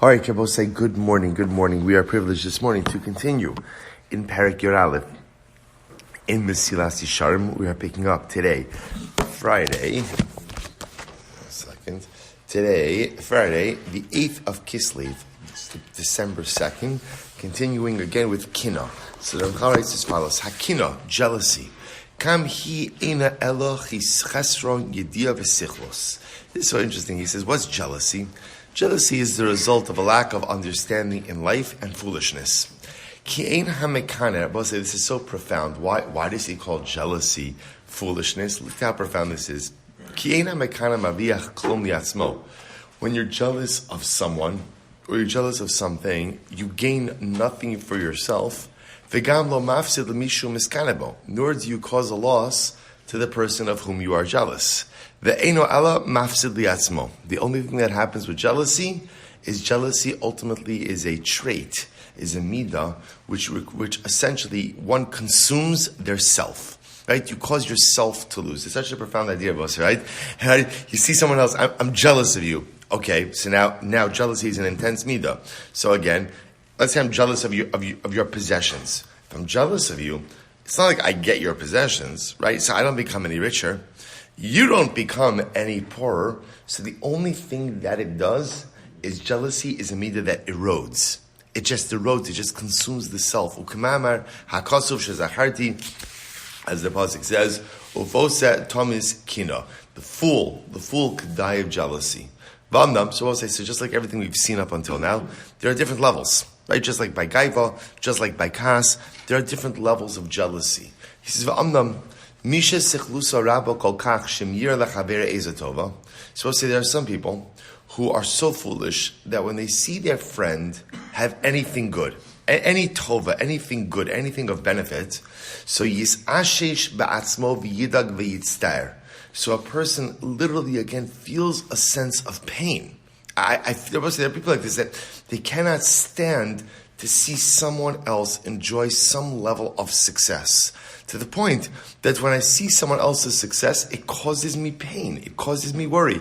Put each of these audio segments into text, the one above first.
All right, Shabbos, say good morning, good morning. We are privileged this morning to continue in Perek Yor Aleph in Mesillas Yesharim. We are picking up today, Friday, the 8th of Kislev, December 2nd, continuing again with Kina. So the Ramchal writes as follows: Hakina, jealousy. Kam hi ina eloch his chesron yedia v'sichlos. This is so interesting. He says, what's jealousy? Jealousy is the result of a lack of understanding in life and foolishness. Ki ein hamekana. I'll say this is so profound. Why does he call jealousy foolishness? Look how profound this is. Ki ein hamekana maviach klum liatzmo. When you're jealous of someone or you're jealous of something, you gain nothing for yourself. V'gam lo mafsid l'mishu miskanebo. Nor do you cause a loss to the person of whom you are jealous. Ve'eno ala mafsid liatzmo. The only thing that happens with jealousy ultimately is a trait, is a midah, which essentially one consumes their self. Right? You cause yourself to lose. It's such a profound idea, boss, right? You see someone else, I'm jealous of you. Okay, so now jealousy is an intense midah. So again, let's say I'm jealous of your possessions. If I'm jealous of you, it's not like I get your possessions, right? So I don't become any richer. You don't become any poorer. So the only thing that it does is jealousy is a midah that erodes. It just erodes. It just consumes the self. Ukamamar hakasuv shezacharti, as the pasuk says, ufose tomis kina. The fool could die of jealousy. V'amnam. So I'll say, so just like everything we've seen up until now, there are different levels. Right? Just like by gaiva, just like by kas, there are different levels of jealousy. He says, v'amnam. Misha sichlusa rabo kol kach shemir lechavere ezatova. So I'll say there are some people who are so foolish that when they see their friend have anything good, any tova, anything good, anything of benefit, so yisashesh ba'atzmo v'yidag v'yitztair. So a person literally again feels a sense of pain. There are people like this that they cannot stand to see someone else enjoy some level of success. To the point that when I see someone else's success, it causes me pain. It causes me worry.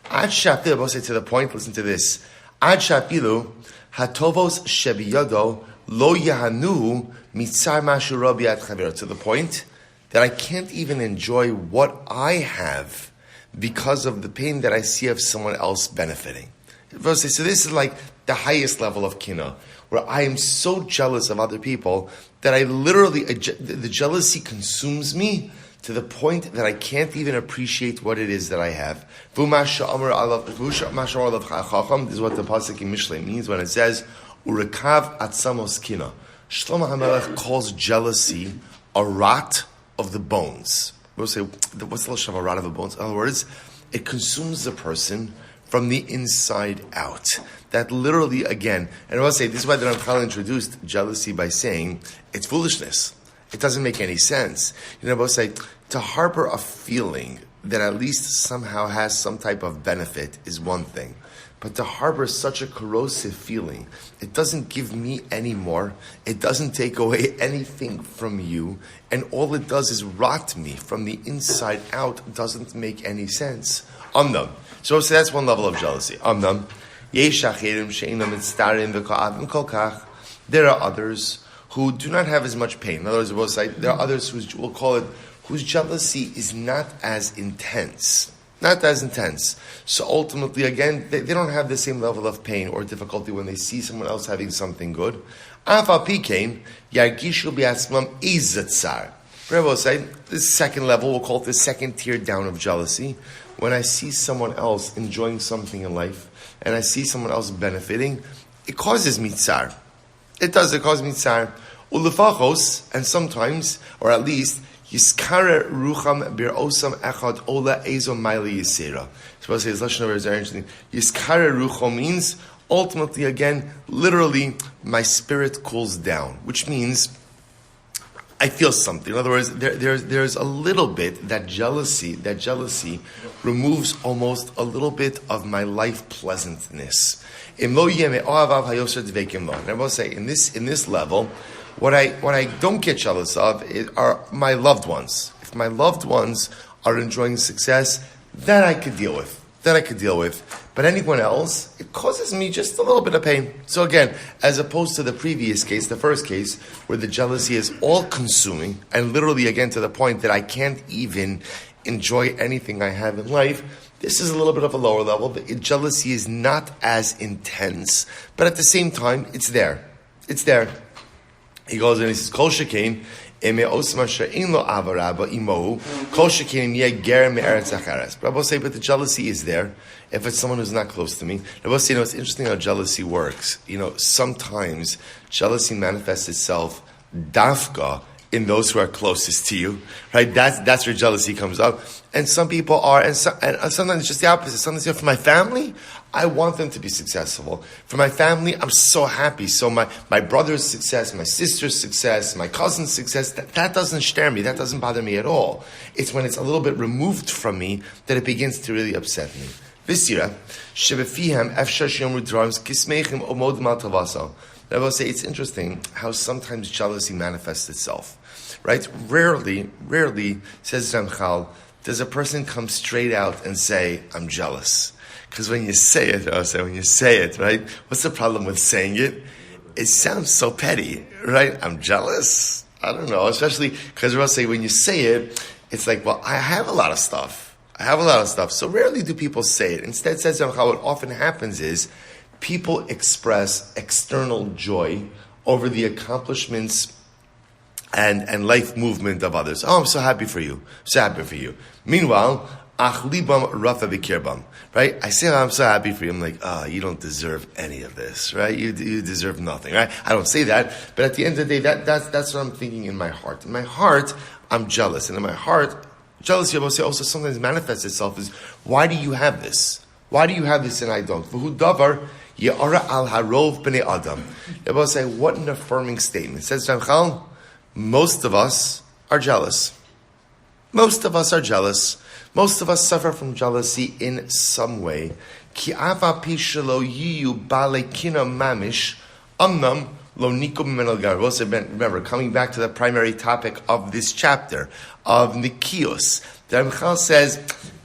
Ad shafilu, I'll say to the point, listen to this. Ad shafilu, hatovos shebiyado lo yahanu mitzar mashu rabi ad chavero. To the point that I can't even enjoy what I have because of the pain that I see of someone else benefiting. So this is like the highest level of kina, where I am so jealous of other people that I literally, the jealousy consumes me to the point that I can't even appreciate what it is that I have. This is what the pasuk in Mishlei means when it says, Urekav atzamos kina. Shlomo HaMelech calls jealousy a rot of the bones. We'll say, what's the lashon of a rot of the bones? In other words, it consumes the person from the inside out. That literally, again, and I will say, this is why the Ramchal introduced jealousy by saying, it's foolishness. It doesn't make any sense. I will say, to harbor a feeling that at least somehow has some type of benefit is one thing. But to harbor such a corrosive feeling, it doesn't give me any more. It doesn't take away anything from you. And all it does is rot me from the inside out. It doesn't make any sense. Amnam. So that's one level of jealousy. Amnam. There are others who do not have as much pain. In other words, we'll say there are others we'll call it whose jealousy is not as intense. Not as intense. So ultimately, again, they don't have the same level of pain or difficulty when they see someone else having something good. Rebbe will say, this second level, we'll call it the second tier down of jealousy. When I see someone else enjoying something in life, and I see someone else benefiting, it causes me tsar. It cause me tsar. Ulefachos, and sometimes, or at least, Yiskare rucham bir osam echad ola ezo maili yisera. So I'll say his lashon is very interesting. Yiskare rucham means ultimately, again, literally, my spirit cools down, which means I feel something. In other words, there's a little bit that jealousy removes almost a little bit of my life pleasantness. And I will say in this level, what I don't get jealous of are my loved ones. If my loved ones are enjoying success, that I could deal with. that I could deal with. But anyone else, it causes me just a little bit of pain. So again, as opposed to the previous case, the first case, where the jealousy is all-consuming, and literally, again, to the point that I can't even enjoy anything I have in life, this is a little bit of a lower level. The jealousy is not as intense, but at the same time, it's there. It's there. He goes and he says, Kol shekain, Rabbi will say, but the jealousy is there if it's someone who's not close to me. Rabbi will say, it's interesting how jealousy works. Sometimes jealousy manifests itself dafka in those who are closest to you, right? That's where jealousy comes up. And some people are, and sometimes it's just the opposite. Sometimes, for my family, I want them to be successful. For my family, I'm so happy. So my brother's success, my sister's success, my cousin's success, that doesn't scare me. That doesn't bother me at all. It's when it's a little bit removed from me that it begins to really upset me. I will say it's interesting how sometimes jealousy manifests itself. Right? Rarely, says Ramchal, does a person come straight out and say, I'm jealous. Because when you say it, right? What's the problem with saying it? It sounds so petty, right? I'm jealous. I don't know, especially because we'll say when you say it, it's like, well, I have a lot of stuff. So rarely do people say it. Instead, says Ramchal, what often happens is people express external joy over the accomplishments and life movement of others. Oh, I'm so happy for you. Meanwhile, ach libam rafa b'kirbam. Right? I say, I'm so happy for you. I'm like, you don't deserve any of this, right? You deserve nothing, right? I don't say that, but at the end of the day, that's what I'm thinking in my heart. In my heart, I'm jealous. And in my heart, jealousy, I will say, also sometimes manifests itself as, why do you have this? Why do you have this and I don't? V'hu davar ya'ara al harov b'nei adam. I will say, what an affirming statement. It says, Ramchal, most of us are jealous. Most of us suffer from jealousy in some way. Ki ava pi shelo yiyu bale kina mamish amnam lo nikum mimeno gar. Remember, coming back to the primary topic of this chapter, of Nikios, the Ramchal says,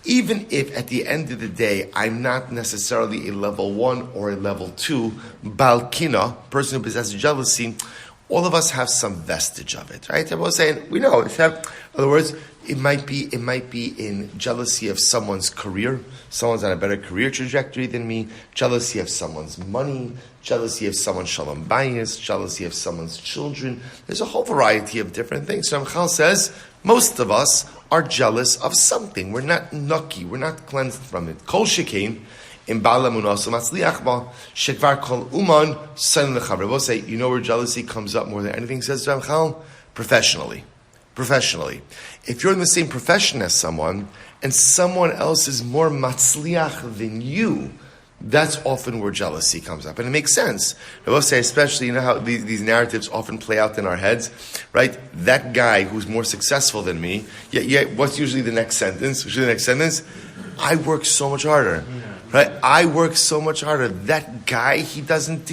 even if at the end of the day, I'm not necessarily a level 1 or a level 2, balkina, person who possesses jealousy, all of us have some vestige of it, right? Everyone's saying, we know. In other words, it might be in jealousy of someone's career. Someone's on a better career trajectory than me. Jealousy of someone's money. Jealousy of someone's shalom bayis. Jealousy of someone's children. There's a whole variety of different things. So Ramchal says, most of us are jealous of something. We're not nucky. We're not cleansed from it. Kol shekain. In Bala Munaso Matzliachba, Shekvar Kol Uman, Son Lechaver. We'll say, you know where jealousy comes up more than anything, says Ramchal? Professionally. If you're in the same profession as someone, and someone else is more matzliach than you, that's often where jealousy comes up. And it makes sense. I will say, especially, you know how these narratives often play out in our heads, right? That guy who's more successful than me, what's usually the next sentence? I work so much harder. Right? I work so much harder. That guy, he doesn't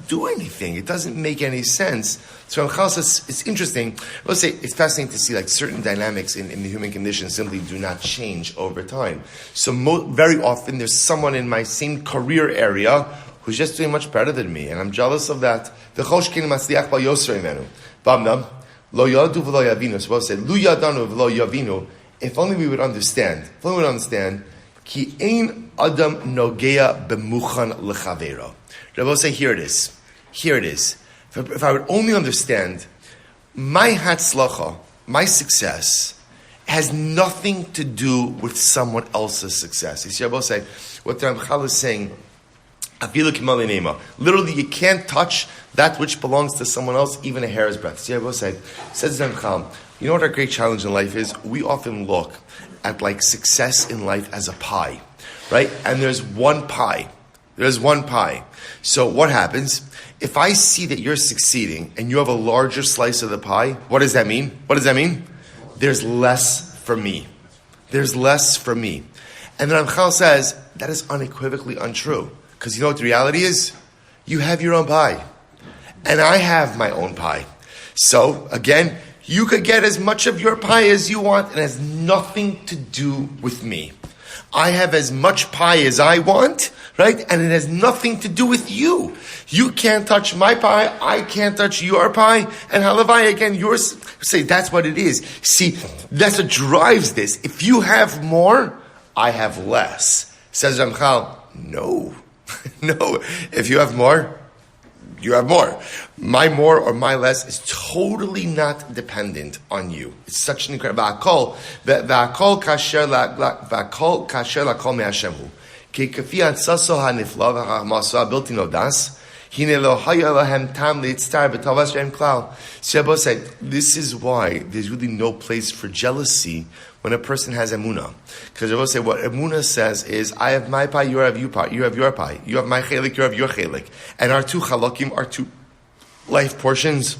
do anything. It doesn't make any sense. So Ramchal says, it's interesting. Let's say it's fascinating to see like certain dynamics in the human condition simply do not change over time. So very often there's someone in my same career area who's just doing much better than me, and I'm jealous of that. The choshkin masliach bal yosrei menu. Bamnam lo yadu v'lo yavinu. So we'll say lu yadanu v'lo yavinu. If only we would understand. Ki ein adam nogea bemuchan lechavero. Rabbi say, here it is. If I would only understand, my hatzlacha, my success, has nothing to do with someone else's success. You see, Rabbi say, what the Ramchal is saying, literally, you can't touch that which belongs to someone else, even a hair's breadth. See, Rabbi says Ramchal, you know what our great challenge in life is? We often look at like success in life as a pie, right? And there's one pie. So what happens? If I see that you're succeeding and you have a larger slice of the pie, what does that mean? There's less for me. And then Ramchal says, that is unequivocally untrue. Because you know what the reality is? You have your own pie. And I have my own pie. So, again, you could get as much of your pie as you want, and it has nothing to do with me. I have as much pie as I want, right? And it has nothing to do with you. You can't touch my pie, I can't touch your pie, and halavai, again, yours. Say, that's what it is. See, that's what drives this. If you have more, I have less. Says Ramchal, no. No. If you have more, you have more. My more or my less is totally not dependent on you. It's such an incredible. V'akol kasher lakol me'Hashemhu. Ki kafi atzaso hanifla v'chachmaso abilti nodas. Hine lo haya lahem tam leitztar b'tavas re'em klal. Shebo said, this is why there's really no place for jealousy when a person has emunah. Because Rabbi say what emunah says is, I have my pie, you have your pie, you have your pie. You have my chelik, you have your chelik. And our two chalakim, our two life portions,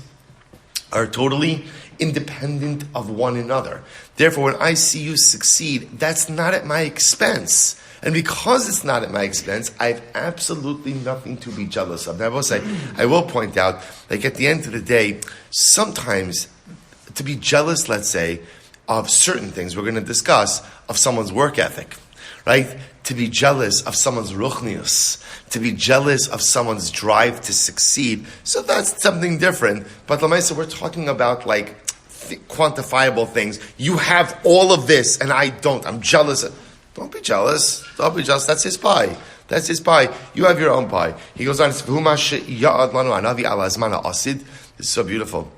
are totally independent of one another. Therefore, when I see you succeed, that's not at my expense. And because it's not at my expense, I have absolutely nothing to be jealous of. Now, I will point out, like at the end of the day, sometimes to be jealous, let's say, of certain things we're going to discuss, of someone's work ethic, right? To be jealous of someone's ruchnius, to be jealous of someone's drive to succeed. So that's something different. But Lamaisa, we're talking about like quantifiable things. You have all of this and I don't. I'm jealous. Don't be jealous. Don't be jealous. That's his pie. That's his pie. You have your own pie. He goes on, this is so beautiful.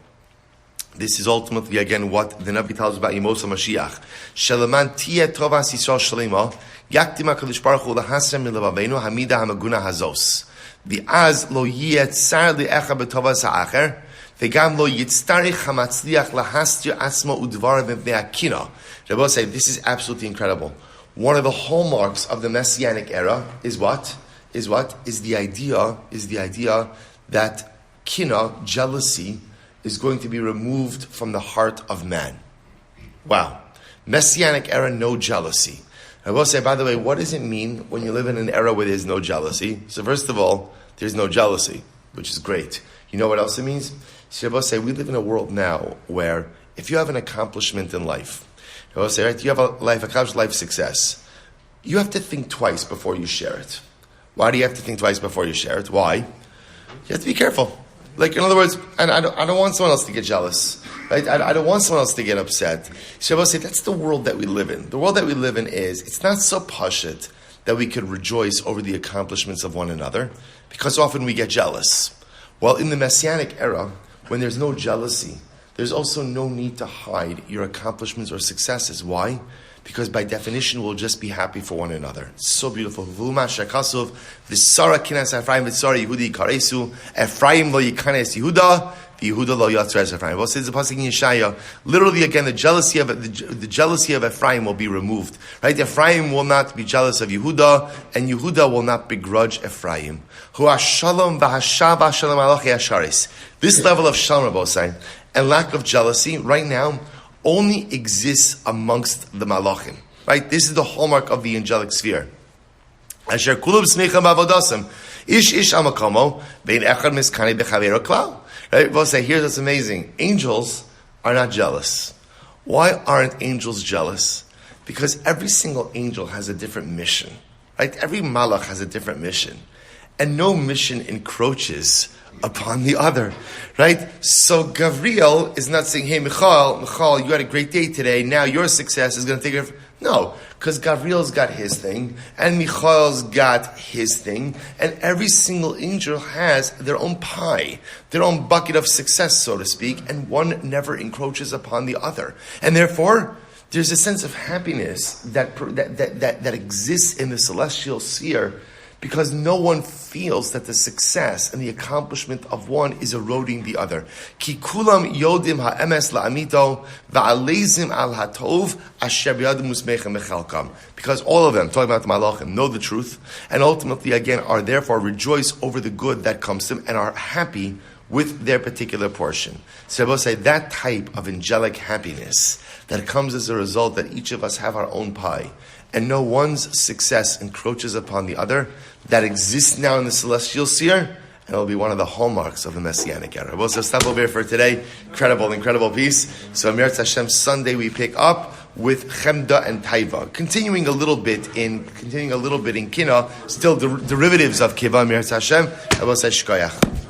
This is ultimately, again, what the Navi tells us about Yemos HaMashiach. Shalaman tiyeh tovas Yisrael shalema, yaktim HaKadosh Baruch Hu lahasem milavaveinu hamida hamaguna hazos. V'az lo yeh tzar li'echa b'tovas ha'acher, v'gam lo yitztarich hamatzliach lahastir asma udvar v'mei hakina. Rabbi say, this is absolutely incredible. One of the hallmarks of the Messianic era is what? Is the idea that kina, jealousy, is going to be removed from the heart of man. Wow. Messianic era, no jealousy. I will say, by the way, what does it mean when you live in an era where there's no jealousy? So first of all, there's no jealousy, which is great. You know what else it means? So I will say, we live in a world now where if you have an accomplishment in life, I will say, right, you have a accomplished life success, you have to think twice before you share it. Why do you have to think twice before you share it? Why? You have to be careful. Like, in other words, and I don't want someone else to get jealous, right? I don't want someone else to get upset. So I will say, that's the world that we live in. The world that we live in is, it's not so pashut that we could rejoice over the accomplishments of one another, because often we get jealous. Well, in the Messianic era, when there's no jealousy, there's also no need to hide your accomplishments or successes. Why? Because by definition, we'll just be happy for one another. It's so beautiful. Ephraim lo yikanes Yehuda, Yehuda lo yatzres Ephraim. Well, says the pasuk in Yeshaya. Literally, again, the jealousy of Ephraim will be removed. Right? Ephraim will not be jealous of Yehuda, and Yehuda will not begrudge Ephraim. This level of shalom, Rabosai, and lack of jealousy, right now, only exists amongst the malachim. Right? This is the hallmark of the angelic sphere. Asher kulub smicham avodasim. Ish amakomo, vein echad miskani bechavero klal. Right? We'll say, here's what's amazing. Angels are not jealous. Why aren't angels jealous? Because every single angel has a different mission. Right? Every malach has a different mission. And no mission encroaches upon the other, right? So Gabriel is not saying, hey, Michal, you had a great day today, now your success is going to take it. No, because Gabriel's got his thing, and Michal's got his thing, and every single angel has their own pie, their own bucket of success, so to speak, and one never encroaches upon the other. And therefore, there's a sense of happiness that exists in the celestial sphere, because no one feels that the success and the accomplishment of one is eroding the other. Ki kulam yodim ha'emes la'amito va'alezim al hatov asher b'yadim musmechem mechalkam. Because all of them, talking about the malachim, know the truth, and ultimately, again, are therefore rejoice over the good that comes to them, and are happy with their particular portion. So I will say, that type of angelic happiness that comes as a result that each of us have our own pie, and no one's success encroaches upon the other, that exists now in the celestial sphere, and it'll be one of the hallmarks of the Messianic era. We'll stop over here for today. Incredible piece. So Amir Hashem, Sunday we pick up with Chemda and Taiva. Continuing a little bit in Kina, still derivatives of Kiva Mir Hashem. I will say Shkoyach.